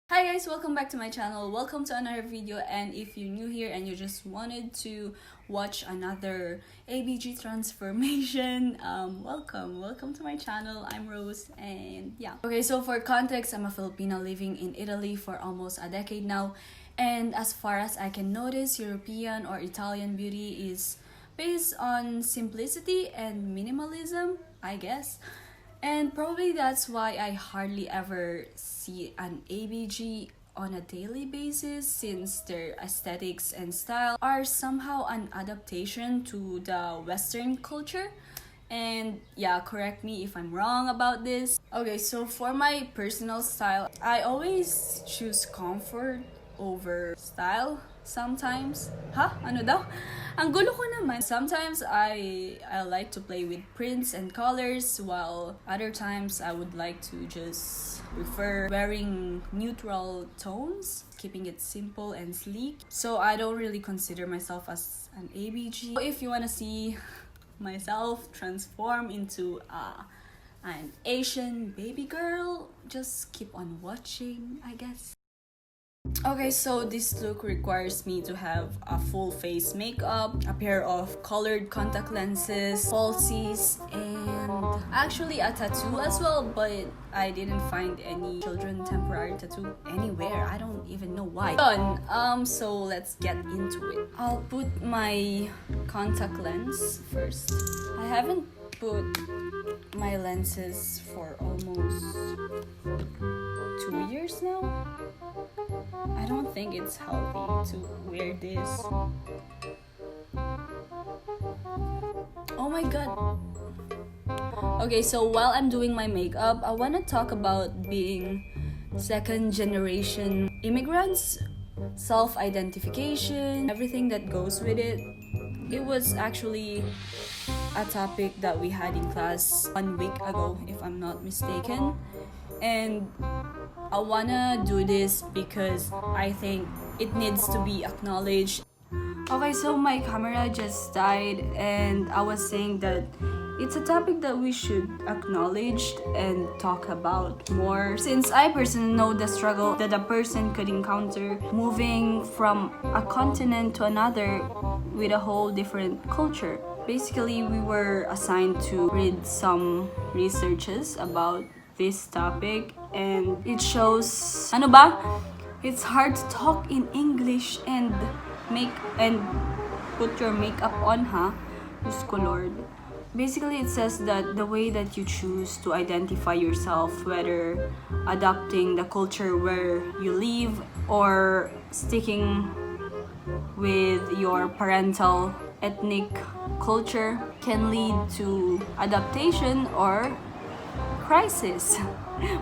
Hi guys, welcome back to my channel. Welcome to another video, and if you're new here and you just wanted to watch another ABG transformation, welcome to my channel. I'm Rose, and yeah. Okay, so for context, I'm a Filipino living in Italy for almost a decade now, and as far as I can notice, European or Italian beauty is based on simplicity and minimalism, I guess. And probably that's why I hardly ever see an ABG on a daily basis, since their aesthetics and style are somehow an adaptation to the Western culture. And yeah, correct me if I'm wrong about this. Okay, so for my personal style, I always choose comfort over style sometimes. Ha? Ano daw? Ang gulo ko naman. Sometimes I like to play with prints and colors, while other times I would like to just prefer wearing neutral tones, keeping it simple and sleek. So I don't really consider myself as an ABG. So if you wanna see myself transform into an Asian baby girl, just keep on watching, I guess. Okay, so this look requires me to have a full face makeup, a pair of colored contact lenses, falsies, and actually a tattoo as well, but I didn't find any children temporary tattoo anywhere. I don't even know why. Done. So let's get into it. I'll put my contact lens first. I haven't put my lenses for almost 2 years now. I don't think it's healthy to wear this. Oh my god. Okay, so while I'm doing my makeup, I want to talk about being second generation immigrants, self-identification, everything that goes with it. It was actually a topic that we had in class 1 week ago, if I'm not mistaken. And I wanna do this because I think it needs to be acknowledged. Okay, so my camera just died, and I was saying that it's a topic that we should acknowledge and talk about more, since I personally know the struggle that a person could encounter moving from a continent to another with a whole different culture. Basically, we were assigned to read some researches about this topic, and it shows ano ba, it's hard to talk in English and put your makeup on, Diyos ko Lord. Basically, it says that the way that you choose to identify yourself, whether adopting the culture where you live or sticking with your parental ethnic culture, can lead to adaptation or crisis.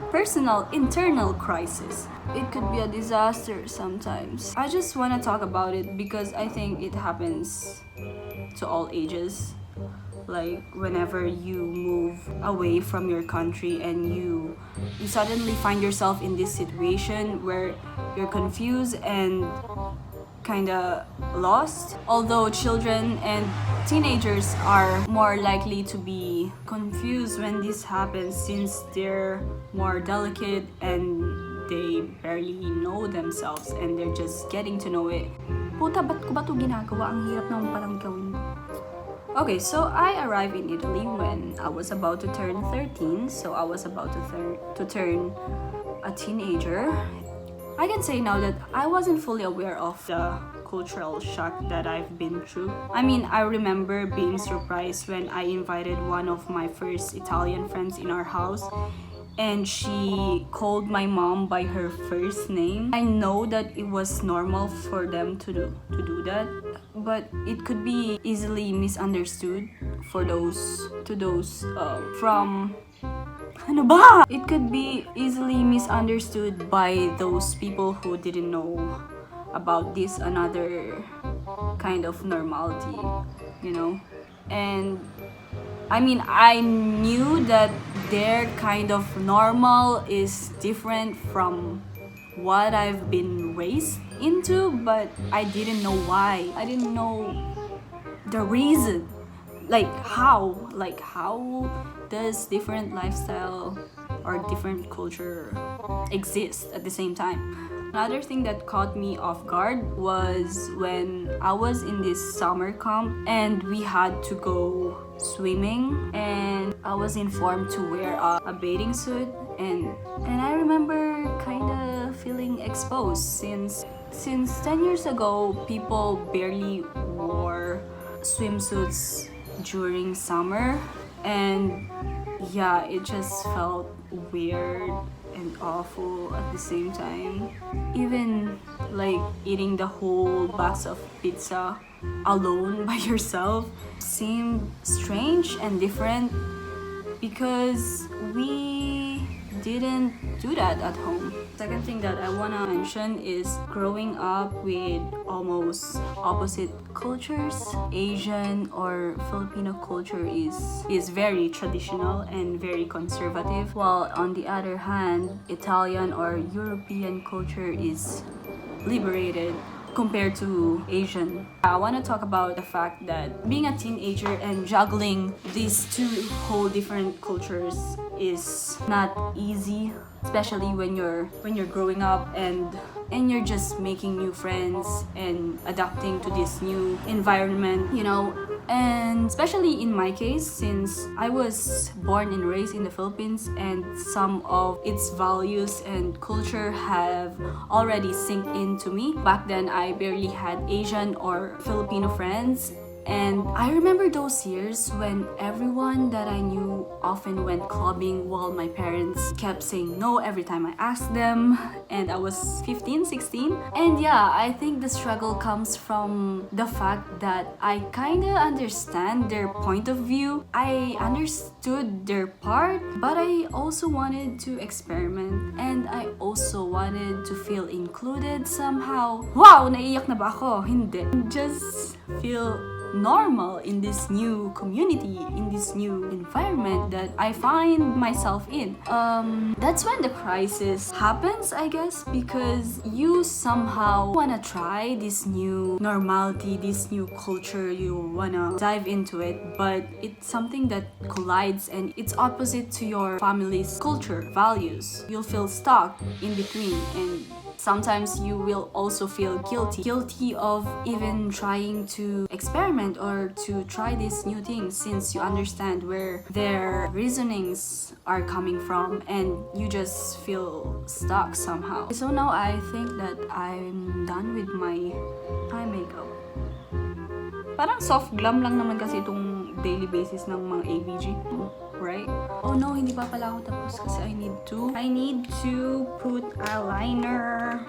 Personal internal crisis. It could be a disaster sometimes. I just want to talk about it because I think it happens to all ages. Like whenever you move away from your country and you suddenly find yourself in this situation where you're confused and kinda lost. Although children and teenagers are more likely to be confused when this happens, since they're more delicate and they barely know themselves and they're just getting to know it. Puta, ba't ko ba ito ginagawa? Ang hirap naman palang gawin. Okay, so I arrived in Italy when I was about to turn 13, so I was about to turn a teenager. I can say now that I wasn't fully aware of the cultural shock that I've been through. I mean, I remember being surprised when I invited one of my first Italian friends in our house, and she called my mom by her first name. I know that it was normal for them to do that, but it could be easily misunderstood for those from ano ba? It could be easily misunderstood by those people who didn't know about this another kind of normality, you know? And I mean, I knew that their kind of normal is different from what I've been raised into, but I didn't know why. I didn't know the reason. Like how does different lifestyle or different culture exist at the same time. Another thing that caught me off guard was when I was in this summer camp and we had to go swimming, and I was informed to wear a bathing suit, and I remember kind of feeling exposed since 10 years ago people barely wore swimsuits during summer, and yeah, it just felt weird and awful at the same time. Even like eating the whole box of pizza alone by yourself seemed strange and different because we didn't do that at home. Second thing that I wanna mention is growing up with almost opposite cultures. Asian or Filipino culture is very traditional and very conservative, while on the other hand, Italian or European culture is liberated compared to Asian. I want to talk about the fact that being a teenager and juggling these two whole different cultures is not easy, especially when you're growing up and you're just making new friends and adapting to this new environment, you know. And especially in my case, since I was born and raised in the Philippines and some of its values and culture have already sinked into me. Back then, I barely had Asian or Filipino friends. And I remember those years when everyone that I knew often went clubbing while my parents kept saying no every time I asked them, and I was 15, 16. And yeah, I think the struggle comes from the fact that I kinda understand their point of view. I understood their part, but I also wanted to experiment and I also wanted to feel included somehow. Wow! Naiiyak na ba ako? Hindi. Just feel normal in this new community, in this new environment that I find myself in. That's when the crisis happens, I guess, because you somehow wanna try this new normality, this new culture, you wanna dive into it, but it's something that collides and it's opposite to your family's culture, values. You'll feel stuck in between, and sometimes you will also feel guilty of even trying to experiment or to try these new things, since you understand where their reasonings are coming from and you just feel stuck somehow. So now I think that I'm done with my eye makeup. Parang soft glam lang naman kasi itong daily basis ng mga ABG, right? Oh no, hindi pa pala ako tapos kasi I need to put eyeliner.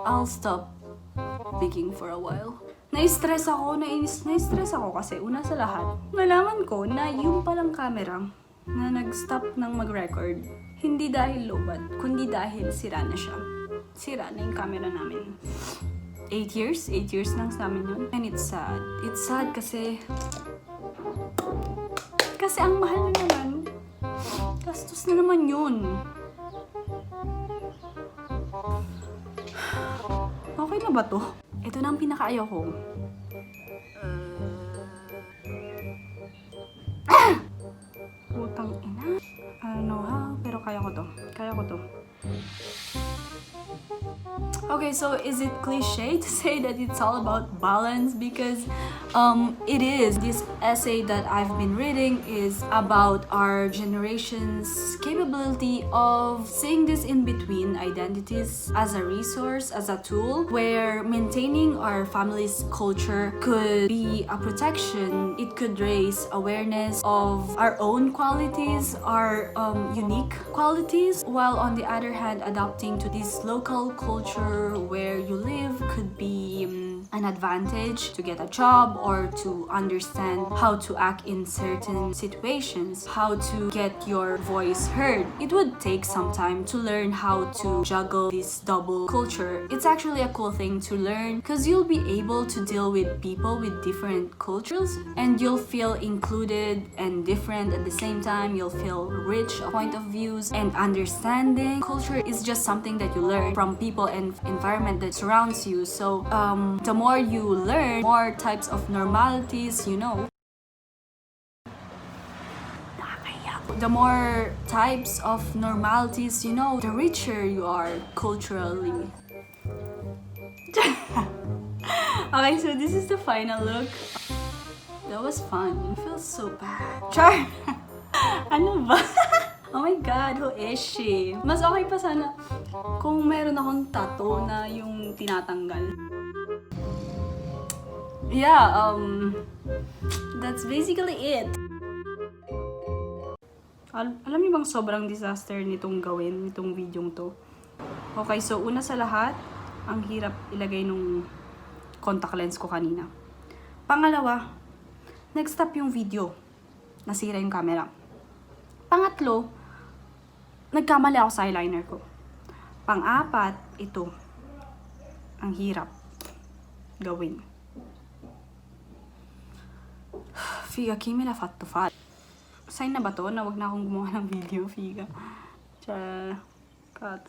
I'll stop speaking for a while. Na-stress ako kasi una sa lahat, nalaman ko na yung palang camera na nag-stop ng mag-record, hindi dahil lobat, kundi dahil sira na siya. Sira na yung camera namin. 8 years lang sa amin yun. And it's sad. It's sad kasi ang mahal na naman. Gastos na naman yun. Okay na ba to? Ito na ang pinakaayaw ko. Putang ina. I don't know how, pero kaya ko to. Okay, so is it cliche to say that it's all about balance? Because it is. This essay that I've been reading is about our generation's capability of seeing this in-between identities as a resource, as a tool, where maintaining our family's culture could be a protection. It could raise awareness of our own qualities, our unique qualities, while on the other hand, adapting to this local culture where you live could be an advantage to get a job or to understand how to act in certain situations, how to get your voice heard. It would take some time to learn how to juggle this double culture. It's actually a cool thing to learn because you'll be able to deal with people with different cultures and you'll feel included and different at the same time. You'll feel rich point of views and understanding. Culture is just something that you learn from people and environment that surrounds you. So the more you learn, more types of normalities you know. The more types of normalities you know, the richer you are culturally. Okay, so this is the final look. That was fun. It feels so bad. Char! Ano ba? Oh my God, who is she? Mas okay pa sana kung meron akong tattoo na yung tinatanggal. Yeah, that's basically it. Alam niyo bang sobrang disaster nitong gawin, nitong videong to? Okay, so una sa lahat, ang hirap ilagay nung contact lens ko kanina. Pangalawa, nag-stop yung video. Nasira yung camera. Pangatlo, nagkamali ako sa eyeliner ko. Pang-apat, ito. Ang hirap gawin. Figa, kimi la fatto fat. Sign na ba to na wag na akong gumawa ng video, Figa? Cut.